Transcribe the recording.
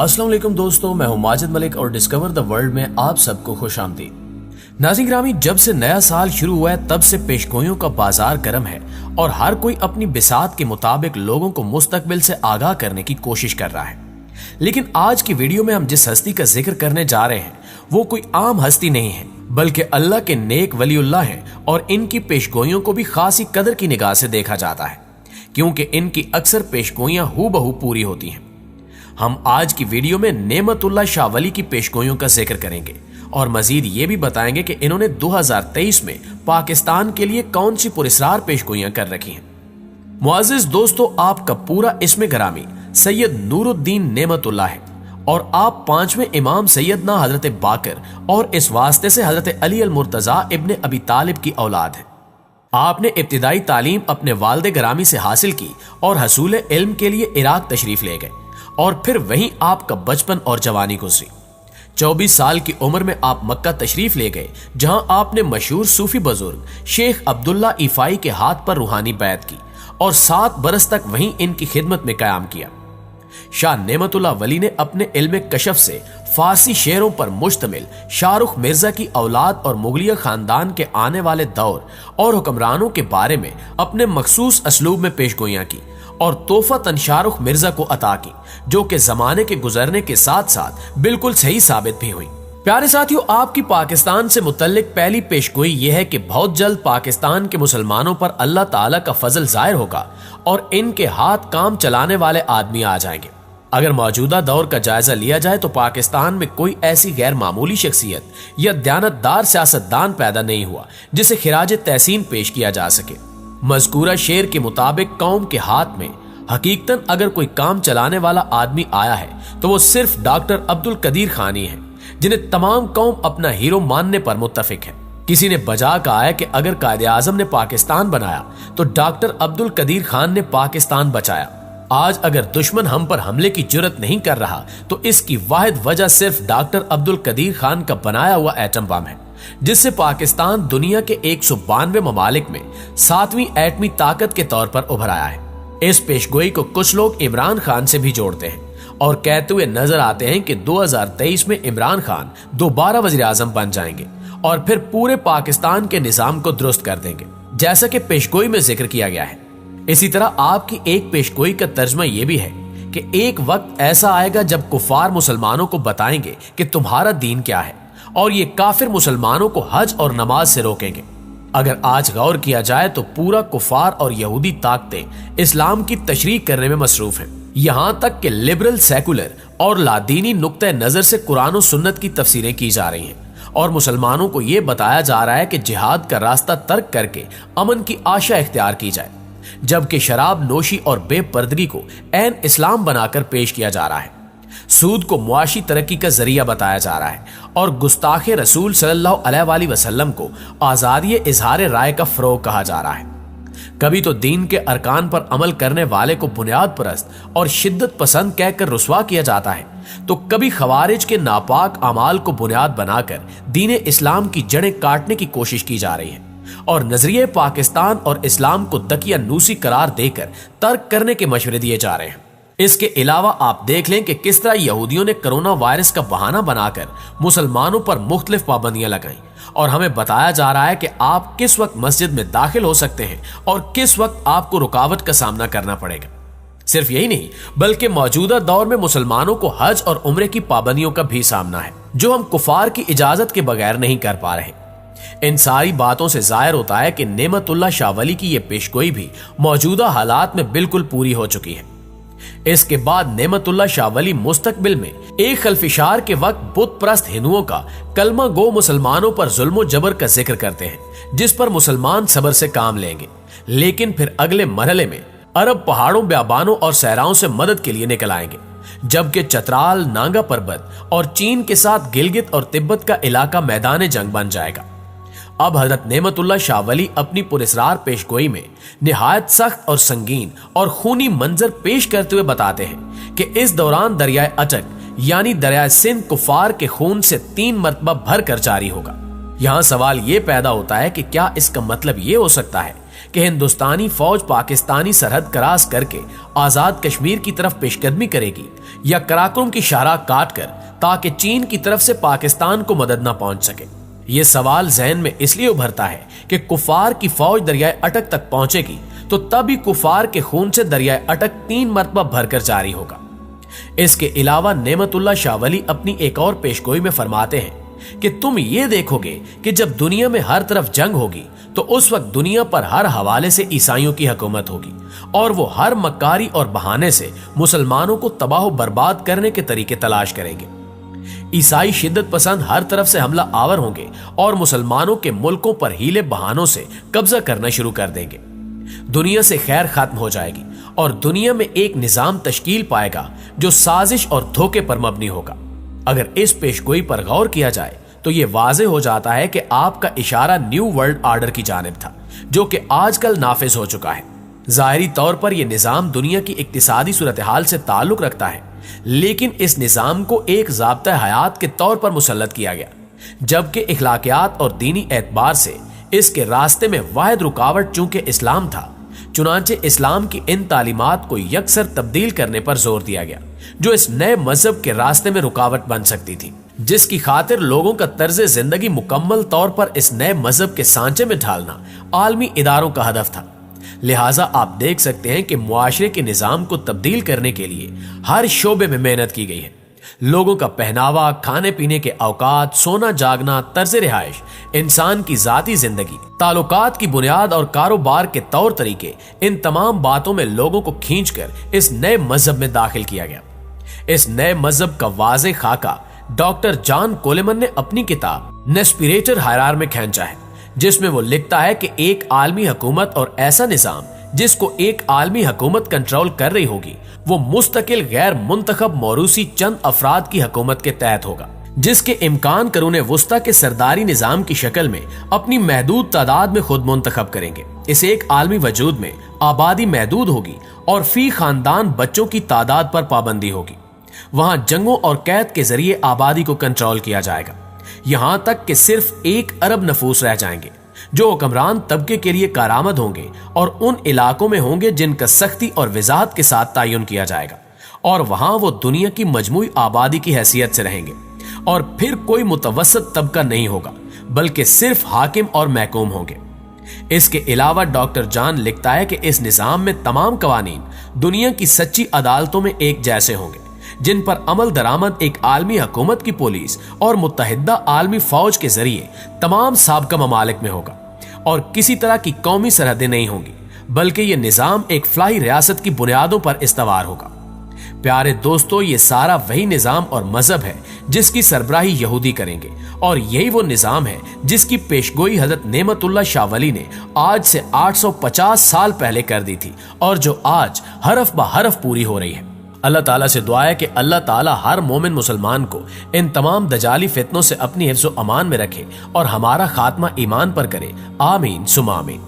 अस्सलाम वालेकुम दोस्तों, मैं हूं माजिद मलिक और डिस्कवर द वर्ल्ड में आप सबको खुशामदीद। नाज़रीन गिरामी, जब से नया साल शुरू हुआ है तब से पेशगोइयों का बाजार गर्म है और हर कोई अपनी बिसात के मुताबिक लोगों को मुस्तकबिल से आगाह करने की कोशिश कर रहा है। लेकिन आज की वीडियो में हम जिस हस्ती का जिक्र करने जा रहे हैं वो कोई आम हस्ती नहीं है, बल्कि अल्लाह के नेक वलीउल्लाह हैं और इनकी पेशगोइयों को भी खासी कदर की निगाह से देखा जाता है, क्योंकि इनकी अक्सर पेशगोइयां हूबहू पूरी होती हैं। हम आज की वीडियो में नेमतुल्लाह शाह वली की पेशगोइयों का जिक्र करेंगे और मजीद ये भी बताएंगे कि इन्होंने 2023 में पाकिस्तान के लिए कौन सी पुरस्कार पेशगोइयां कर रखी हैं। मुअज़्ज़िज़ दोस्तों, आपका पूरा इस्म गिरामी सैयद नूरुद्दीन नेमतुल्लाह है और आप 5वें इमाम सैयदना हजरत बाकर और इस वास्ते से हजरत अली अल मुर्तजा इब्ने अबी तालिब की औलाद है। आपने इब्तिदाई तालीम अपने वालिद गिरामी से हासिल की और हसूल इल्म के लिए इराक तशरीफ ले गए और फिर वहीं आपका बचपन और जवानी गुजरी। 24 साल की उम्र में आप मक्का तशरीफ ले गए, जहां आपने मशहूर सूफी बुजुर्ग शेख अब्दुल्ला इफाई के हाथ पर रूहानी बैत की और 7 बरस तक वहीं इनकी खिदमत में कयाम किया। शाह नेमतुल्लाह वली ने अपने इल्म कशफ से फारसी शेरों पर मुश्तमिल शाहरुख मिर्जा की औलाद और मुगलिया खानदान के आने वाले दौर और हुक्मरानों के बारे में अपने मखसूस असलूब में पेशगोइयां की और तोहफतन शाहरुख मिर्जा को अता की, जो कि जमाने के गुजरने के साथ साथ बिल्कुल सही साबित भी हुई। प्यारे साथियों, आपकी पाकिस्तान से मुतल्लिक पहली पेशगोई यह है कि बहुत जल्द पाकिस्तान के मुसलमानों पर अल्लाह ताला का फजल जाहिर होगा और इनके हाथ काम चलाने वाले आदमी आ जाएंगे। अगर मौजूदा दौर का जायजा लिया जाए तो पाकिस्तान में कोई ऐसी गैर मामूली शख्सियत या दयानतदार सियासतदान पैदा नहीं हुआ जिसे खिराज तहसीन पेश किया जा सके। मज़कूरा शेर के मुताबिक कौम के हाथ में हकीकतन अगर कोई काम चलाने वाला आदमी आया है तो वो सिर्फ डॉक्टर अब्दुल कदीर खान ही है, जिन्हें तमाम कौम अपना हीरो मानने पर मुत्तफिक है। किसी ने बजा कहा है कि अगर कायदे आजम ने पाकिस्तान बनाया तो डॉक्टर अब्दुल कदीर खान ने पाकिस्तान बचाया। आज अगर दुश्मन हम पर हमले की जुर्रत नहीं कर रहा तो इसकी वाहिद वजह सिर्फ डॉक्टर अब्दुल कदीर खान का बनाया हुआ एटम बम है, जिससे पाकिस्तान दुनिया के 192 ममालिक में 7वीं एटमी ताकत के तौर पर उभर आया है। इस पेशगोई को कुछ लोग इमरान खान से भी जोड़ते हैं और कहते हुए नजर आते हैं कि 2023 में इमरान खान दोबारा वजीर आजम बन जाएंगे और फिर पूरे पाकिस्तान के निजाम को दुरुस्त कर देंगे, जैसा कि पेशगोई में जिक्र किया गया है। इसी तरह आपकी एक पेशगोई का तर्जमा यह भी है कि एक वक्त ऐसा आएगा जब कुफार मुसलमानों को बताएंगे कि तुम्हारा दीन क्या है और ये काफिर मुसलमानों को हज और नमाज से रोकेंगे। अगर आज गौर किया जाए तो पूरा कुफार और यहूदी ताकतें इस्लाम की तशरीह करने में मसरूफ हैं। यहाँ तक कि लिबरल, सेकुलर और लादीनी नुक्ते नजर से कुरान और सुन्नत की तफसीरें की जा रही हैं और मुसलमानों को यह बताया जा रहा है कि जिहाद का रास्ता तर्क करके अमन की आशा इख्तियार की जाए, जबकि शराब नोशी और बेपर्दगी को ऐन इस्लाम बनाकर पेश किया जा रहा है। सूद को मुआशी तरक्की का जरिया बताया जा रहा है और गुस्ताखे रसूल सल्लल्लाहु अलैहि वसल्लम को आजादी इजहार राय का फरोग कहा जा रहा है। कभी तो दीन के अरकान पर अमल करने वाले को बुनियाद परस्त और शिद्दत पसंद कहकर रुस्वा किया जाता है, तो कभी खवारिज के नापाक अमाल को बुनियाद बनाकर दीन इस्लाम की जड़ें काटने की कोशिश की जा रही है और नजरिए पाकिस्तान और इस्लाम को तकिया नूसी करार देकर तर्क करने के मशवरे दिए जा रहे हैं। इसके अलावा आप देख लें कि किस तरह यहूदियों ने कोरोना वायरस का बहाना बनाकर मुसलमानों पर मुख्तलिफ पाबंदियां लगाई और हमें बताया जा रहा है कि आप किस वक्त मस्जिद में दाखिल हो सकते हैं और किस वक्त आपको रुकावट का सामना करना पड़ेगा। सिर्फ यही नहीं, बल्कि मौजूदा दौर में मुसलमानों को हज और उम्रे की पाबंदियों का भी सामना है, जो हम कुफार की इजाजत के बगैर नहीं कर पा रहे। इन सारी बातों से जाहिर होता है कि नेमतुल्लाह शाह वली की यह पेशगोई भी मौजूदा हालात में बिल्कुल पूरी हो चुकी है। इसके बाद नेमतुल्लाह शाह वली मुस्तकबिल में एक खल्फिशार के वक्त बुत परस्त हिंदुओं का कलमा गो मुसलमानों पर जुल्म जबर का जिक्र करते हैं, जिस पर मुसलमान सब्र से काम लेंगे, लेकिन फिर अगले मरहले में अरब पहाड़ों, ब्याबानों और सहराओं से मदद के लिए निकल आएंगे, जबकि चतराल, नांगा पर्वत और चीन के साथ गिलगित और तिब्बत का इलाका मैदान जंग बन जाएगा। अब हजरत नेमतुल्लाह शाह वली अपनी पुरस्कार पेशगोई में निहायत सख्त और संगीन और खूनी मंजर पेश करते हुए बताते हैं कि इस दौरान दरियाए अटक यानी दरियाए सिंध कुफार के खून से 3 मरतबा भर कर जारी होगा। यहाँ सवाल ये पैदा होता है कि क्या इसका मतलब ये हो सकता है कि हिंदुस्तानी फौज पाकिस्तानी सरहद क्रॉस करके आजाद कश्मीर की तरफ पेशकदमी करेगी या कराकुरम की शाहराह काटकर, ताकि चीन की तरफ से पाकिस्तान को मदद न पहुंच सके। यह सवाल जहन में इसलिए उभरता है कि कुफार की फौज दरियाए अटक तक पहुंचेगी तो तभी कुफार के खून से दरियाए अटक 3 मरतबा भरकर जारी होगा। इसके अलावा नेमतुल्लाह शाह वली अपनी एक और पेशगोई में फरमाते हैं कि तुम ये देखोगे कि जब दुनिया में हर तरफ जंग होगी तो उस वक्त दुनिया पर हर हवाले से ईसाइयों की हुकूमत होगी और वो हर मक्कारी और बहाने से मुसलमानों को तबाह बर्बाद करने के तरीके तलाश करेंगे। ईसाई शिद्दत पसंद हर तरफ से हमला आवर होंगे और मुसलमानों के मुल्कों पर हीले बहानों से कब्जा करना शुरू कर देंगे। दुनिया से खैर खत्म हो जाएगी और दुनिया में एक निजाम तश्कील पाएगा जो साजिश और धोखे पर मबनी होगा। अगर इस पेशगोई पर गौर किया जाए तो यह वाजे हो जाता है कि आपका इशारा न्यू वर्ल्ड ऑर्डर की जानिब था, जो कि आजकल नाफिज हो चुका है। जाहिरी तौर पर यह निजाम दुनिया की इक्तिसादी सूरत हाल से ताल्लुक रखता है, लेकिन इस निजाम को एक ज़ाब्ता हयात के तौर पर मुसल्लत किया गया, जबकि इखलाकियात और दीनी एतबार से इसके रास्ते में वाहिद रुकावट चूंकि इस्लाम था, चुनांचे इस्लाम की इन तालीमात को यकसर तब्दील करने पर जोर दिया गया, जो इस नए मजहब के रास्ते में रुकावट बन सकती थी, जिसकी खातिर लोगों का तर्ज जिंदगी मुकम्मल तौर पर इस नए मजहब के सांचे में ढालना आलमी इदारों का हदफ था। लिहाजा आप देख सकते हैं कि मुआशरे के निजाम को तब्दील करने के लिए हर शोबे में मेहनत की गई है। लोगों का पहनावा, खाने पीने के औकात, सोना जागना, तर्ज रिहाइश, इंसान की जाती जिंदगी, ताल्लुकात की बुनियाद और कारोबार के तौर तरीके, इन तमाम बातों में लोगों को खींचकर इस नए मजहब में दाखिल किया गया। इस नए मजहब का वाज़े खाका डॉक्टर जॉन कोलेमन ने अपनी किताब नेस्पिरेटर हायरार में खींचा है, जिसमें वो लिखता है कि एक आलमी हुकूमत और ऐसा निजाम जिसको एक आलमी हुकूमत कंट्रोल कर रही होगी, वो मुस्तकिल गैर मुंतखब मौरूसी चंद अफराद की हुकूमत के तहत होगा, जिसके इम्कान करूने वुस्ता के सरदारी निजाम की शक्ल में अपनी महदूद तादाद में खुद मुंतखब करेंगे। इस एक आलमी वजूद में आबादी महदूद होगी और फी खानदान बच्चों की तादाद पर पाबंदी होगी। वहां जंगों और कैद के जरिए आबादी को कंट्रोल किया जाएगा, यहां तक कि सिर्फ 1 अरब नफूस रह जाएंगे जो हुक्मरान तबके के लिए कारामद होंगे और उन इलाकों में होंगे जिनका सख्ती और वजाहत के साथ तयन किया जाएगा, और वहां वो दुनिया की मजमूई आबादी की हैसियत से रहेंगे। और फिर कोई मुतवस्सत तबका नहीं होगा, बल्कि सिर्फ हाकिम और महकूम होंगे। इसके अलावा डॉक्टर जॉन लिखता है कि इस निजाम में तमाम कवानीन दुनिया की सच्ची अदालतों में एक जैसे होंगे, जिन पर अमल दरामद एक आलमी हुकूमत की पुलिस और मुत्तहिदा आलमी फौज के जरिए तमाम साबका ममालिक में होगा, और किसी तरह की कौमी सरहदें नहीं होंगी, बल्कि यह निजाम एक फलाही रियासत की बुनियादों पर इस्तवार होगा। प्यारे दोस्तों, ये सारा वही निजाम और मजहब है जिसकी सरबराही यहूदी करेंगे, और यही वो निजाम है जिसकी पेशगोई हजरत नेमतुल्लाह शाह वली ने आज से 850 साल पहले कर दी थी, और जो आज हरफ ब हरफ पूरी हो रही है। अल्लाह ताला से दुआ है कि अल्लाह ताला हर मोमिन मुसलमान को इन तमाम दजाली फितनों से अपनी हिफ्ज़ व अमान में रखे और हमारा खात्मा ईमान पर करे। आमीन सुमा आमीन।